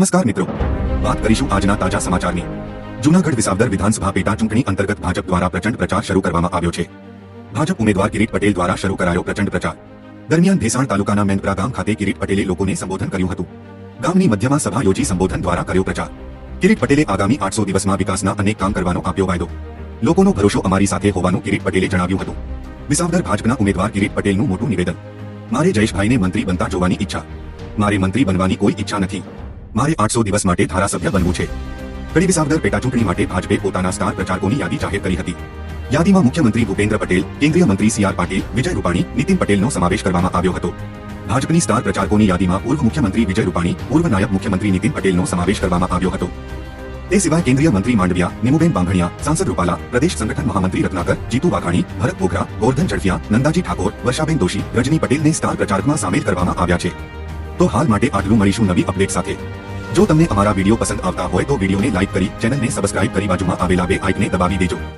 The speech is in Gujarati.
નમસ્કાર મિત્રો, વાત કરીશું આજના તાજા સમાચારની। જૂનાગઢ વિસાવદર વિધાનસભા પેટા ચૂંટણી અંતર્ગત ભાજપ દ્વારા પ્રચંડ પ્રચાર શરૂ કરવામાં આવ્યો છે। ભાજપ ઉમેદવાર કિરીટ પટેલ દ્વારા શરૂ કરાયો પ્રચંડ પ્રચાર। દરમિયાન ભેસાણ તાલુકાના મેંદપરા ગામ ખાતે કિરીટ પટેલે લોકોને સંબોધન કર્યું હતું। ગામની મધ્યમાં સભા યોજી સંબોધન દ્વારા કર્યો પ્રચાર। કિરીટ પટેલે આગામી 800 દિવસમાં વિકાસના અનેક કામ કરવાનો આપ્યો વાયદો। લોકોનો ભરોસો અમારી સાથે હોવાનું કિરીટ પટેલે જણાવ્યું હતું। વિસાવદર ભાજપના ઉમેદવાર કિરીટ પટેલનું મોટું નિવેદન। મારે જયેશભાઈને મંત્રી બનતા જોવાની ઈચ્છા। મારે મંત્રી બનવાની કોઈ ઈચ્છા નથી। મારે 800 દિવસ માટે ધારાસભ્ય બનવું છે। કડી વિસાવદર પેટા ચૂંટણી માટે ભાજપે પોતાના સ્ટાર પ્રચારકોની યાદી જાહેર કરી હતી। યાદીમાં મુખ્યમંત્રી ભૂપેન્દ્ર પટેલ, કેન્દ્રીય મંત્રી સી આર પાટીલ, વિજય રૂપાણી, નીતિન પટેલનો સમાવેશ કરવામાં આવ્યો હતો। ભાજપની સ્ટાર પ્રચારકોની યાદીમાં પૂર્વ મુખ્યમંત્રી વિજય રૂપાણી, પૂર્વ નાયબ મુખ્યમંત્રી નીતિન પટેલનો સમાવેશ કરવામાં આવ્યો હતો। તે સિવાય કેન્દ્રીય મંત્રી માંડવિયા, નિમુબેન બાંભણિયા, સાંસદ રૂપાલા, પ્રદેશ સંગઠન મહામંત્રી રત્નાકર, જીતુ વાઘાણી, ભરત બોગરા, ગોરધન ઝડફિયા, નંદાજી ઠાકોર, વર્ષાબેન દોશી, રજની પટેલને સ્ટાર પ્રચારકમાં સામેલ કરવામાં આવ્યા છે। તો હાલ માટે આટલું, મળીશું નવી અપડેટ સાથે। જો તમને અમારા વિડીયો પસંદ આવતા હોય તો વિડીયોને લાઇક કરી ચેનલને સબસ્ક્રાઇબ કરી બાજુમાં આવેલા બે આઇકને દબાવી દેજો।